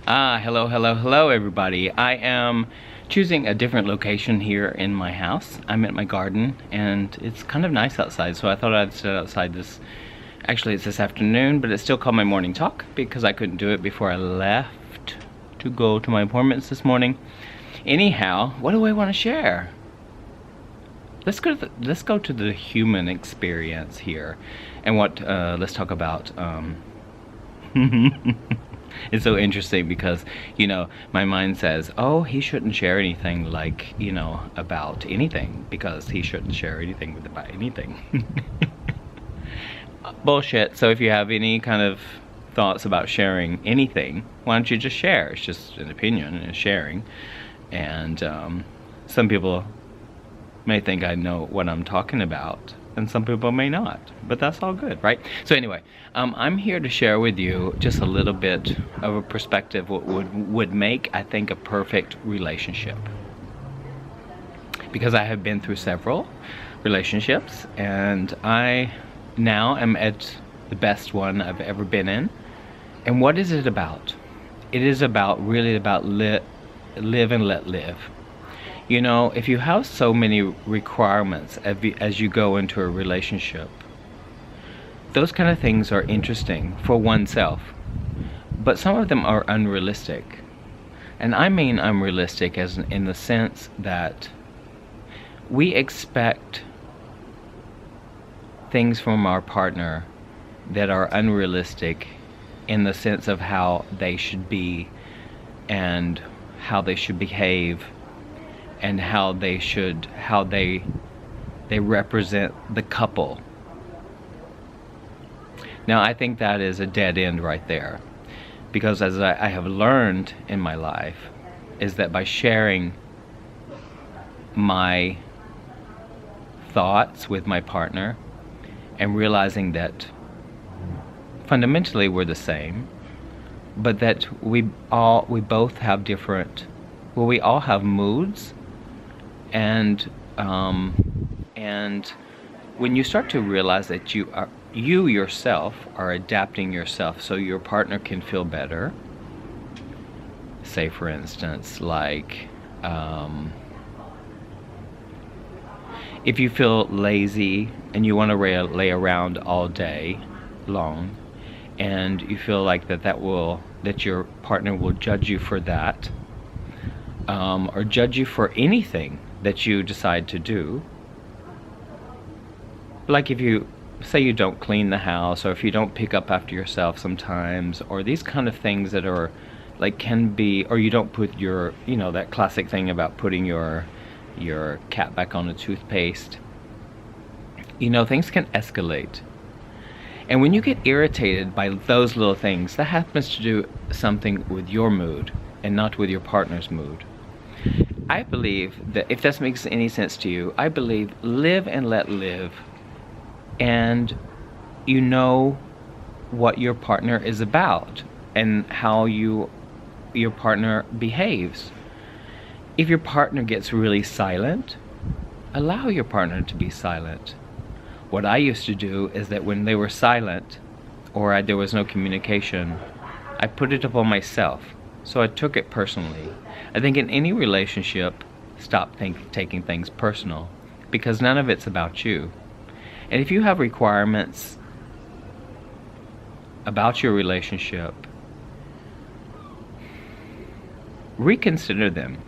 Hello, everybody. I am choosing a different location here in my house. I'm at my garden, and it's kind of nice outside, so I thought I'd sit outside this. Actually, it's this afternoon, but it's still called my morning talk because I couldn't do it before I left to go to my appointments this morning. Anyhow, what do I want to share? Let's go to the human experience here, and let's talk about. It's so interesting because, my mind says, oh, he shouldn't share anything about anything because he shouldn't share anything about anything. Bullshit. So if you have any kind of thoughts about sharing anything, why don't you just share? It's just an opinion and sharing. And some people may think I know what I'm talking about, and some people may not, but that's all good, right? So anyway, I'm here to share with you just a little bit of a perspective what would make, I think, a perfect relationship. Because I have been through several relationships, and I now am at the best one I've ever been in. And what is it about? It is really about live and let live. If you have so many requirements as you go into a relationship, those kind of things are interesting for oneself, but some of them are unrealistic. And I mean unrealistic in the sense that we expect things from our partner that are unrealistic in the sense of how they should be and how they should behave and how they represent the couple. Now, I think that is a dead end right there, because as I have learned in my life, is that by sharing my thoughts with my partner and realizing that fundamentally we're the same, but that we both have different, we all have moods. And when you start to realize that you yourself are adapting yourself so your partner can feel better, say for instance, like if you feel lazy and you want to lay around all day long, and you feel like that your partner will judge you for that, or judge you for anything that you decide to do. Like if you say you don't clean the house, or if you don't pick up after yourself sometimes, or these kind of things that are can be, or you don't put your, that classic thing about putting your cap back on the toothpaste. Things can escalate. And when you get irritated by those little things, that happens to do something with your mood and not with your partner's mood. I believe that, if that makes any sense to you, I believe live and let live, and you know what your partner is about and how your partner behaves. If your partner gets really silent, allow your partner to be silent. What I used to do is that when they were silent or there was no communication, I put it upon myself. So I took it personally. I think in any relationship, stop taking things personal, because none of it's about you. And if you have requirements about your relationship, reconsider them.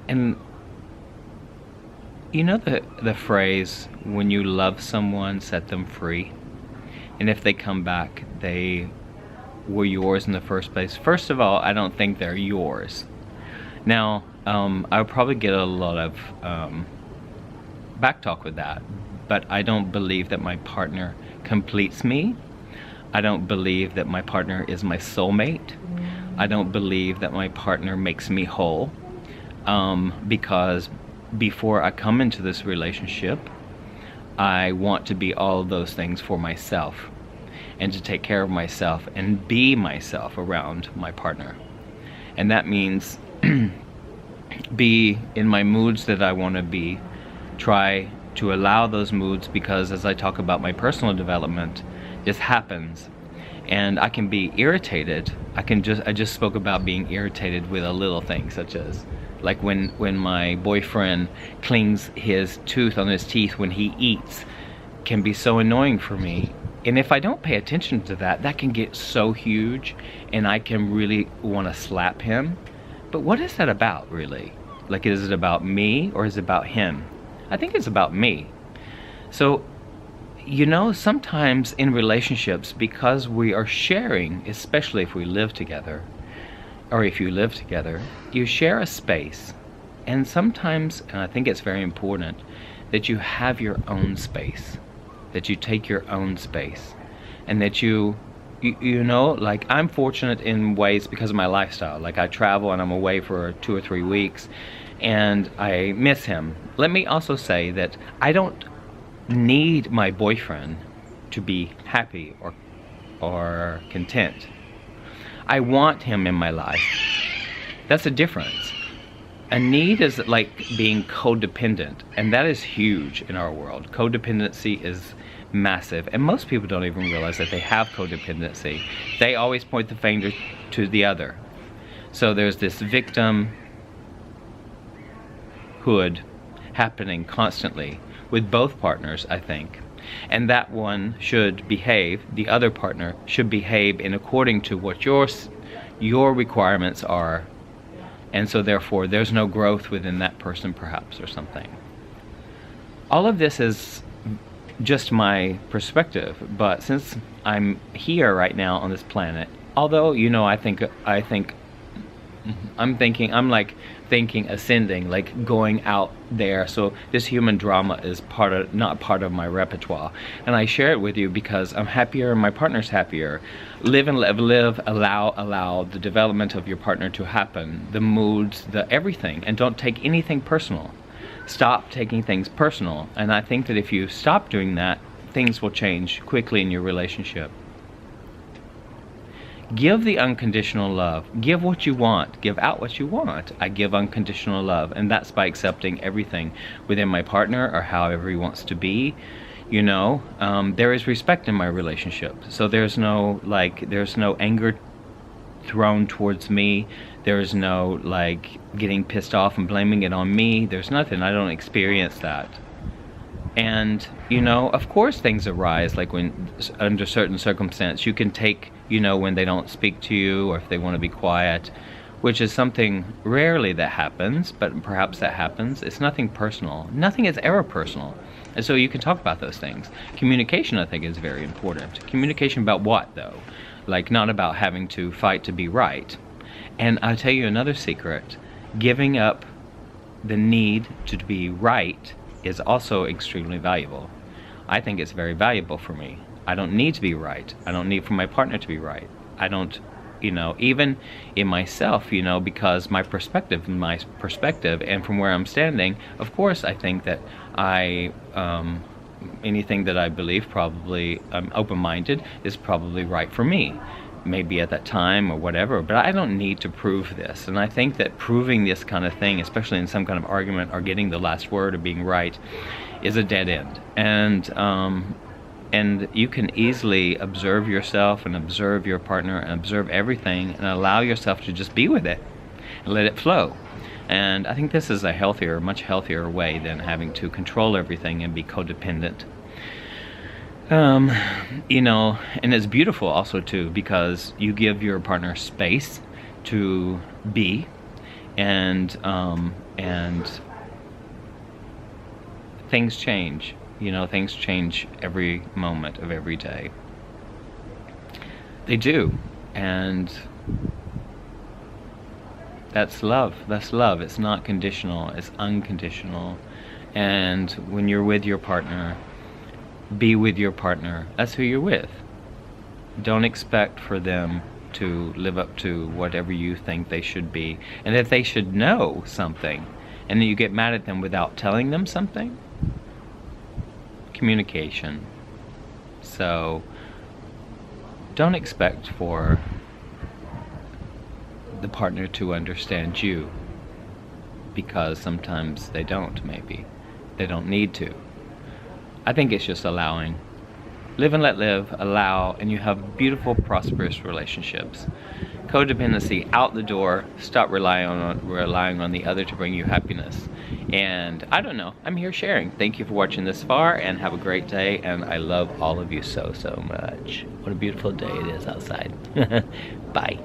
And the phrase, when you love someone, set them free. And if they come back, they were yours in the first place. First of all, I don't think they're yours. Now, I would probably get a lot of backtalk with that, but I don't believe that my partner completes me. I don't believe that my partner is my soulmate. I don't believe that my partner makes me whole, because before I come into this relationship, I want to be all of those things for myself, and to take care of myself and be myself around my partner. And that means be in my moods that I want to be, try to allow those moods, because as I talk about my personal development, this happens. And I can be irritated. I just spoke about being irritated with a little thing, such as like when my boyfriend clings his tooth on his teeth when he eats, can be so annoying for me. And if I don't pay attention to that, that can get so huge, and I can really want to slap him. But what is that about, really? Like, is it about me or is it about him? I think it's about me. So, you know, sometimes in relationships, because we are sharing, especially if we live together, or if you live together, you share a space. And sometimes, and I think it's very important, that you have your own space, that you take your own space, and that you know, like, I'm fortunate in ways because of my lifestyle. Like, I travel and I'm away for 2 or 3 weeks, and I miss him. Let me also say that I don't need my boyfriend to be happy or content. I want him in my life. That's a difference. A need is like being codependent, and that is huge in our world. Codependency is massive, and most people don't even realize that they have codependency. They always point the finger to the other. So there's this victimhood happening constantly with both partners, I think. And that one should behave, the other partner should behave in according to what your requirements are. And so therefore there's no growth within that person, perhaps, or something. All of this is just my perspective, but since I'm here right now on this planet, although, you know, I'm like thinking ascending, like going out there. So this human drama is not part of my repertoire, and I share it with you because I'm happier and my partner's happier. Live and live, allow the development of your partner to happen, the moods, the everything, and don't take anything personal. Stop taking things personal, and I think that if you stop doing that, things will change quickly in your relationship. Give the unconditional love. Give what you want. Give out what you want. I give unconditional love, and that's by accepting everything within my partner or however he wants to be. You know, there is respect in my relationship, so there's no anger thrown towards me. There's no like getting pissed off and blaming it on me. There's nothing. I don't experience that. And, you know, of course things arise, like when under certain circumstances you can take, you know, when they don't speak to you or if they want to be quiet, which is something rarely that happens, but perhaps that happens. It's nothing personal. Nothing is ever personal. And so you can talk about those things. Communication, I think, is very important. Communication about what, though? Like, not about having to fight to be right. And I'll tell you another secret. Giving up the need to be right is also extremely valuable. I think it's very valuable for me. I don't need to be right. I don't need for my partner to be right. I don't, you know, even in myself, you know, because my perspective and from where I'm standing, of course I think that anything that I believe probably, I'm open-minded, is probably right for me. Maybe at that time or whatever, but I don't need to prove this. And I think that proving this kind of thing, especially in some kind of argument or getting the last word or being right, is a dead end. And you can easily observe yourself and observe your partner and observe everything and allow yourself to just be with it and let it flow. And I think this is a healthier, much healthier way than having to control everything and be codependent. You know, and it's beautiful also too, because you give your partner space to be, and things change. You know, things change every moment of every day. They do, and that's love. That's love. It's not conditional. It's unconditional. And when you're with your partner, be with your partner. That's who you're with. Don't expect for them to live up to whatever you think they should be. And if they should know something, and then you get mad at them without telling them something, communication. So don't expect for the partner to understand you, because sometimes they don't, maybe. They don't need to. I think it's just allowing live and let live, allow, and you have beautiful, prosperous relationships. Codependency out the door. Stop relying on the other to bring you happiness. And I don't know, I'm here sharing. Thank you for watching this far, and have a great day, and I love all of you so much. What a beautiful day it is outside. Bye.